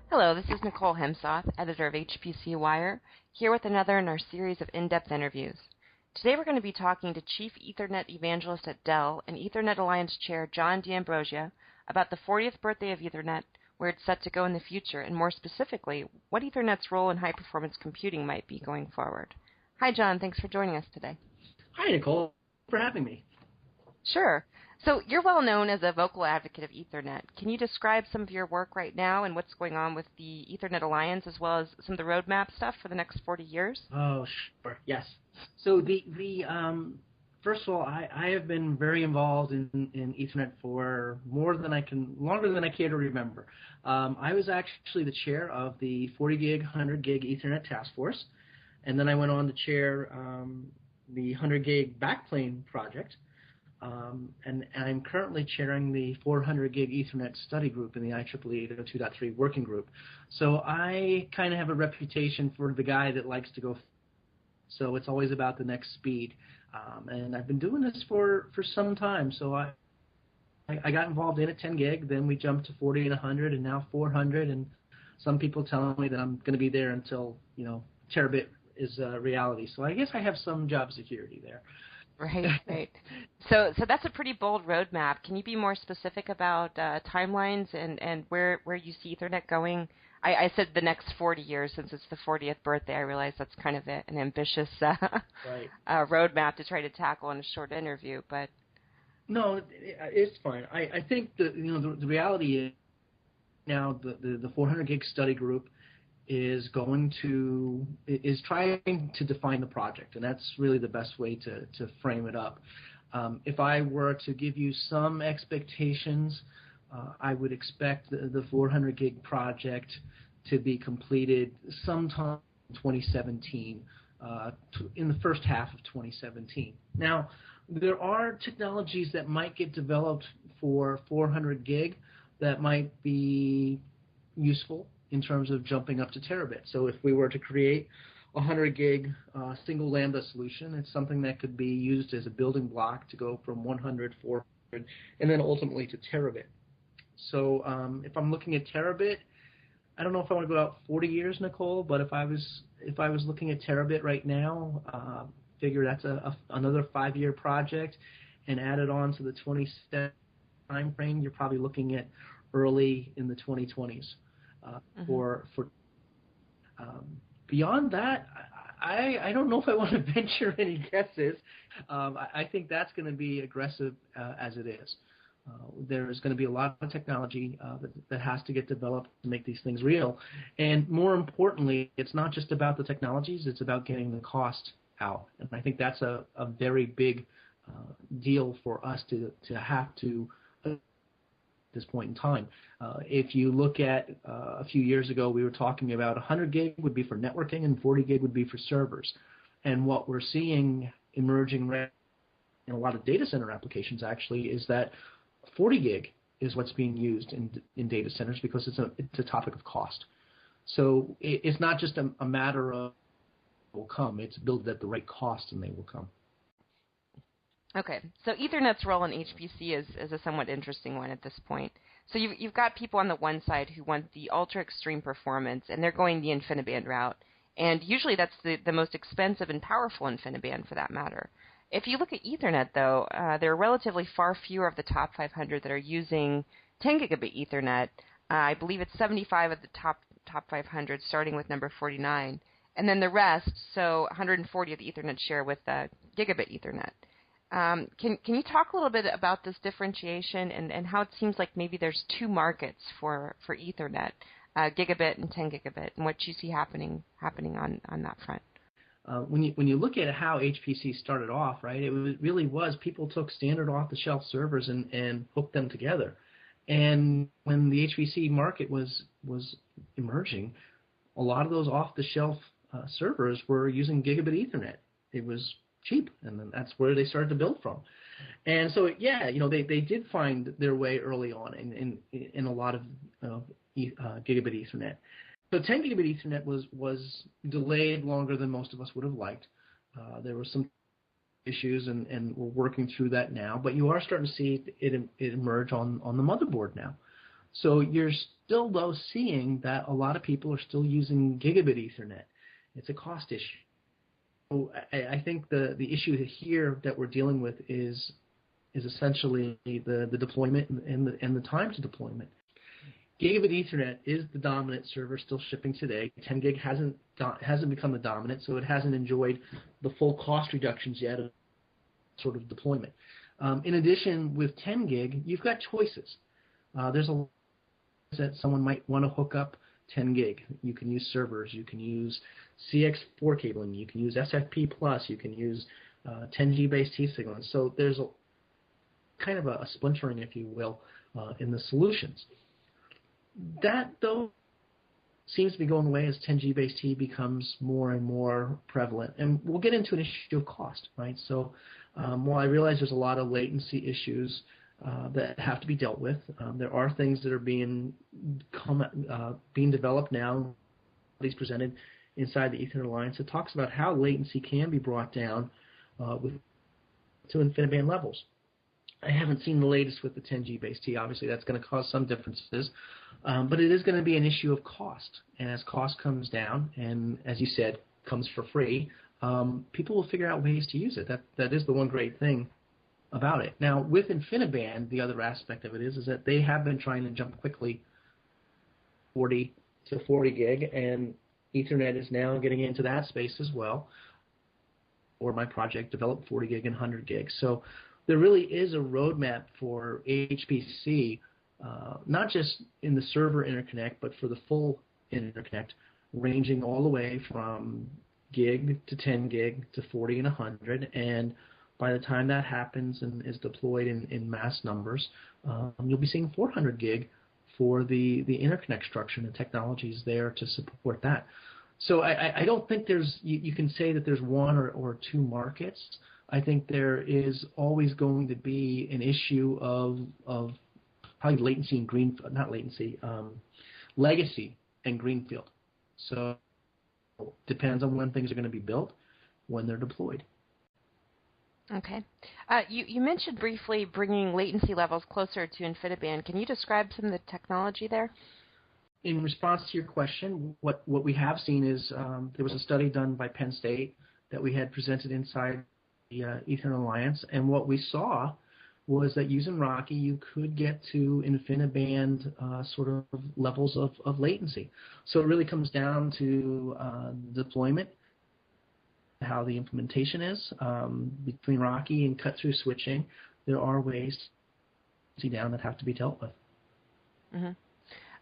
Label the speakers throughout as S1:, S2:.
S1: Hello, this is Nicole Hemsoth, editor of HPC Wire, here with another in our series of in-depth interviews. Today we're going to be talking to Chief Ethernet Evangelist at Dell and Ethernet Alliance Chair John D'Ambrosio about the 40th birthday of Ethernet, where it's set to go in the future, and more specifically, what Ethernet's role in high-performance computing might be going forward. Hi, John. Thanks for joining us today.
S2: Hi, Nicole. Thanks for having me.
S1: Sure. So you're well known as a vocal advocate of Ethernet. Can you describe some of your work right now and what's going on with the Ethernet Alliance, as well as some of the roadmap stuff for the next 40 years?
S2: Oh, sure. Yes. So first of all, I have been very involved in Ethernet for longer than I care to remember. I was actually the chair of the 40 gig, 100 gig Ethernet task force, and then I went on to chair the 100 gig backplane project. And I'm currently chairing the 400 gig Ethernet study group in the IEEE 802.3 working group. So I kind of have a reputation for the guy that likes to go. So it's always about the next speed. And I've been doing this for some time. So I got involved in at 10 gig, then we jumped to 40 and 100, and now 400. And some people tell me that I'm going to be there until, terabit is reality. So I guess I have some job security there.
S1: Right. So that's a pretty bold roadmap. Can you be more specific about timelines and where you see Ethernet going? I said the next 40 years since it's the 40th birthday. I realize that's kind of an ambitious roadmap to try to tackle in a short interview. But
S2: no, it's fine. I think the reality is now the 400 gig study group is trying to define the project, and that's really the best way to frame it up. If I were to give you some expectations, I would expect the 400 gig project to be completed sometime in 2017, in the first half of 2017. Now, there are technologies that might get developed for 400 gig that might be useful in terms of jumping up to terabit. So if we were to create a 100 gig single lambda solution, it's something that could be used as a building block to go from 100, 400, and then ultimately to terabit. So if I'm looking at terabit, I don't know if I want to go out 40 years, Nicole, but if I was looking at terabit right now, figure that's another 5-year project, and add it on to the 27 time frame, you're probably looking at early in the 2020s. Beyond that, I don't know if I want to venture any guesses. I think that's going to be aggressive as it is. There is going to be a lot of technology that has to get developed to make these things real. And more importantly, it's not just about the technologies, it's about getting the cost out. And I think that's a very big deal for us to have to this point in time. If you look at a few years ago, we were talking about 100 gig would be for networking and 40 gig would be for servers. And what we're seeing emerging in a lot of data center applications actually is that 40 gig is what's being used in data centers because it's a topic of cost. So it's not just a matter of will come, it's built at the right cost and they will come.
S1: Okay, so Ethernet's role in HPC is a somewhat interesting one at this point. So you've got people on the one side who want the ultra-extreme performance, and they're going the Infiniband route. And usually that's the most expensive and powerful Infiniband for that matter. If you look at Ethernet, though, there are relatively far fewer of the top 500 that are using 10 gigabit Ethernet. I believe it's 75 of the top 500, starting with number 49. And then the rest, so 140 of the Ethernet share with gigabit Ethernet. Can you talk a little bit about this differentiation and how it seems like maybe there's two markets for Ethernet, gigabit and 10 gigabit, and what you see happening on that front?
S2: When you look at how HPC started off, right, it really was people took standard off-the-shelf servers and hooked them together. And when the HPC market was emerging, a lot of those off-the-shelf servers were using gigabit Ethernet. It was cheap, and then that's where they started to build from. And so, they did find their way early on in a lot of gigabit Ethernet. So 10 gigabit Ethernet was delayed longer than most of us would have liked. There were some issues, and we're working through that now. But you are starting to see it emerge on the motherboard now. So you're still, though, seeing that a lot of people are still using gigabit Ethernet. It's a cost issue. So I think the issue here that we're dealing with is essentially the deployment and the time to deployment. Gigabit Ethernet is the dominant server still shipping today. 10 gig hasn't become the dominant, so it hasn't enjoyed the full cost reductions yet of sort of deployment. In addition, with 10 gig, you've got choices. There's a lot that someone might want to hook up 10 gig. You can use servers. You can use CX4 cabling. You can use SFP+. You can use 10G based T signaling. So there's a kind of a splintering, if you will, in the solutions. That, though, seems to be going away as 10G based T becomes more and more prevalent. And we'll get into an issue of cost, right? So while I realize there's a lot of latency issues that have to be dealt with, there are things that are being developed now, these presented inside the Ethernet Alliance, that talks about how latency can be brought down to InfiniBand levels. I haven't seen the latest with the 10G based T. Obviously, that's going to cause some differences, but it is going to be an issue of cost. And as cost comes down, and as you said, comes for free, people will figure out ways to use it. That is the one great thing about it. Now, with InfiniBand, the other aspect of it is that they have been trying to jump quickly 40 to 40 gig, and Ethernet is now getting into that space as well. Or my project developed 40 gig and 100 gig. So there really is a roadmap for HPC, not just in the server interconnect, but for the full interconnect, ranging all the way from gig to 10 gig to 40 and 100. And by the time that happens and is deployed in mass numbers, you'll be seeing 400 gig for the interconnect structure and the technologies there to support that. So I don't think you can say that there's one or two markets. I think there is always going to be an issue of probably latency and legacy and greenfield. So it depends on when things are going to be built, when they're deployed.
S1: Okay. You mentioned briefly bringing latency levels closer to InfiniBand. Can you describe some of the technology there?
S2: In response to your question, what we have seen is there was a study done by Penn State that we had presented inside the Ethernet Alliance, and what we saw was that using Rocky, you could get to InfiniBand sort of levels of latency. So it really comes down to deployment, how the implementation is between Rocky and cut-through switching. There are ways to see down that have to be dealt with.
S1: Mm-hmm.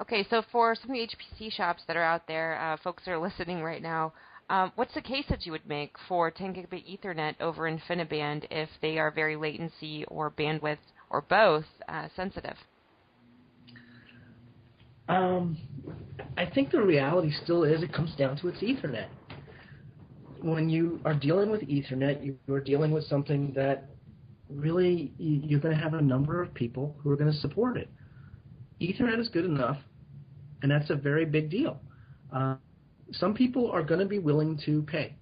S1: Okay, so for some of the HPC shops that are out there, folks that are listening right now, what's the case that you would make for 10 gigabit Ethernet over InfiniBand if they are very latency or bandwidth or both sensitive?
S2: I think the reality still is it comes down to its Ethernet. When you are dealing with Ethernet, you are dealing with something that really you're going to have a number of people who are going to support it. Ethernet is good enough, and that's a very big deal. Some people are going to be willing to pay.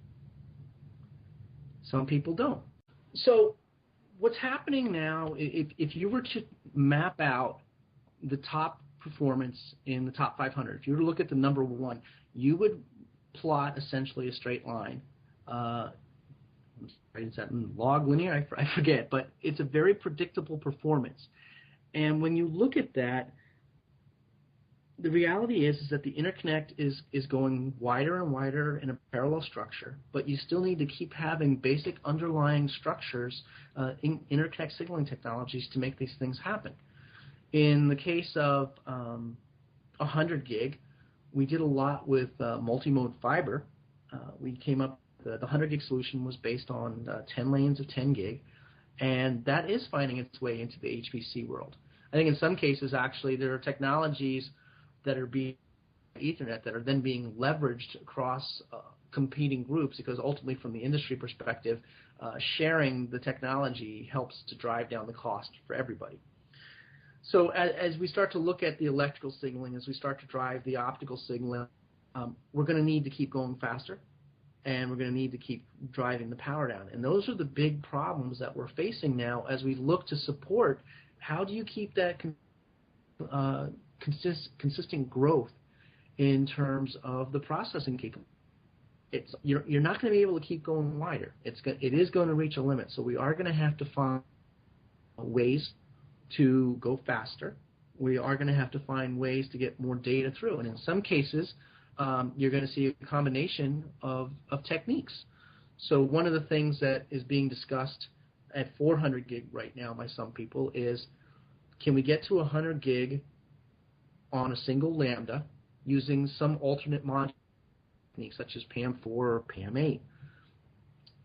S2: Some people don't. So what's happening now, if you were to map out the top performance in the top 500, if you were to look at the number one, you would plot essentially a straight line. Is that log linear? I forget, but it's a very predictable performance. And when you look at that, the reality is that the interconnect is going wider and wider in a parallel structure, but you still need to keep having basic underlying structures, in interconnect signaling technologies to make these things happen. In the case of 100 gig, we did a lot with multi-mode fiber. We came up, the 100 gig solution was based on 10 lanes of 10 gig, and that is finding its way into the HPC world. I think in some cases, actually, there are technologies that are being Ethernet that are then being leveraged across competing groups, because ultimately from the industry perspective, sharing the technology helps to drive down the cost for everybody. So as we start to look at the electrical signaling, as we start to drive the optical signaling, we're going to need to keep going faster. and we're going to need to keep driving the power down. And those are the big problems that we're facing now as we look to support. How do you keep that consistent growth in terms of the processing capability? You're not going to be able to keep going wider. It is going to reach a limit. So we are going to have to find ways to go faster. We are going to have to find ways to get more data through. And in some cases, you're going to see a combination of techniques. So one of the things that is being discussed at 400 gig right now by some people is, can we get to 100 gig on a single lambda using some alternate module techniques such as PAM4 or PAM8?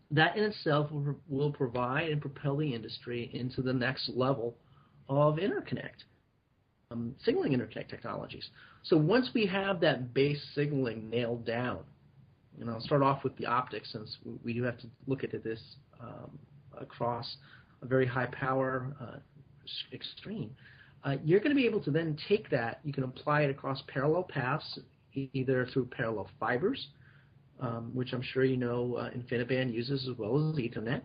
S2: That in itself will provide and propel the industry into the next level of interconnect, signaling interconnect technologies. So once we have that base signaling nailed down, and I'll start off with the optics since we do have to look at this across a very high power extreme, you're going to be able to then take that, you can apply it across parallel paths, either through parallel fibers, which I'm sure you know Infiniband uses as well as Ethernet,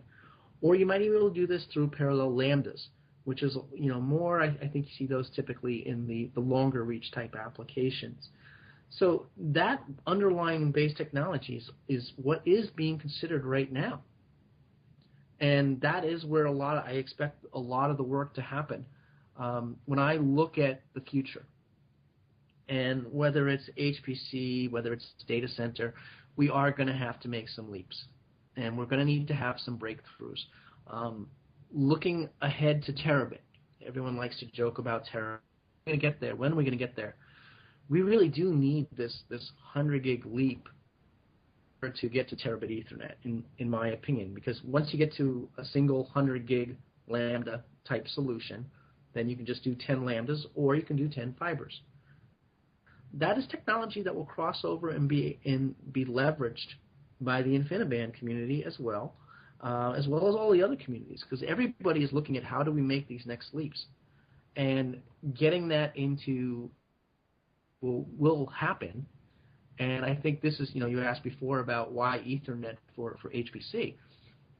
S2: or you might be able to do this through parallel lambdas, which is more, I think you see those typically in the longer reach type applications. So that underlying base technologies is what is being considered right now. And that is where I expect a lot of the work to happen. When I look at the future, and whether it's HPC, whether it's data center, we are going to have to make some leaps. And we're going to need to have some breakthroughs. Looking ahead to terabit, everyone likes to joke about terabit. We're going to get there. When are we going to get there? We really do need this 100 gig leap to get to terabit Ethernet, in my opinion, because once you get to a single 100 gig lambda type solution, then you can just do 10 lambdas or you can do 10 fibers. That is technology that will cross over and be leveraged by the Infiniband community as well as all the other communities, because everybody is looking at how do we make these next leaps, and getting that into will happen. And I think this is, you asked before about why Ethernet for HPC.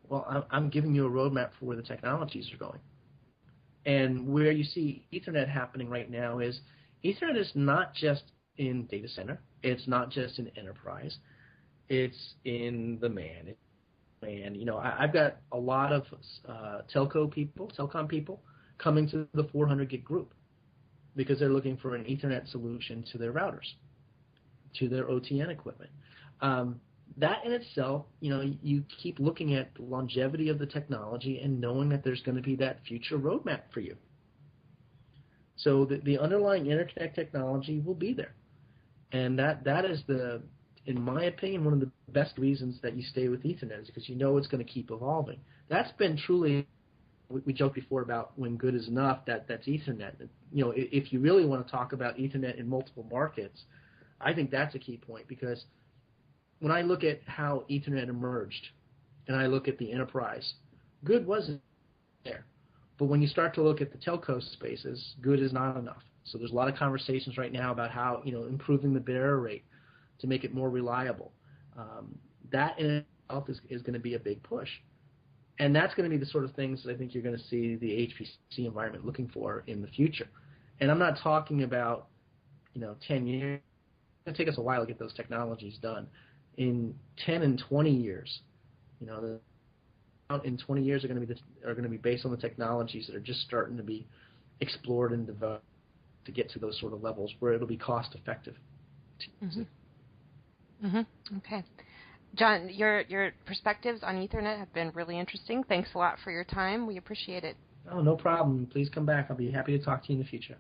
S2: Well, I'm giving you a roadmap for where the technologies are going. And where you see Ethernet happening right now is Ethernet is not just in data center. It's not just in enterprise. It's in the MAN. And, I've got a lot of telecom people coming to the 400 gig group because they're looking for an Ethernet solution to their routers, to their OTN equipment. That in itself, you keep looking at the longevity of the technology and knowing that there's going to be that future roadmap for you. So the underlying interconnect technology will be there. And that is in my opinion, one of the best reasons that you stay with Ethernet is because it's going to keep evolving. That's been truly, we joked before about when good is enough, that's Ethernet. If you really want to talk about Ethernet in multiple markets, I think that's a key point, because when I look at how Ethernet emerged and I look at the enterprise, good wasn't there. But when you start to look at the telco spaces, good is not enough. So there's a lot of conversations right now about how, improving the bit error rate to make it more reliable. That in itself is going to be a big push. And that's going to be the sort of things that I think you're going to see the HPC environment looking for in the future. And I'm not talking about, 10 years. It's going to take us a while to get those technologies done. In 10 and 20 years, in 20 years are going to be based on the technologies that are just starting to be explored and developed to get to those sort of levels where it'll be cost effective.
S1: Mm-hmm. Mm-hmm. Okay. John, your perspectives on Ethernet have been really interesting. Thanks a lot for your time. We appreciate it.
S2: Oh, no problem. Please come back. I'll be happy to talk to you in the future.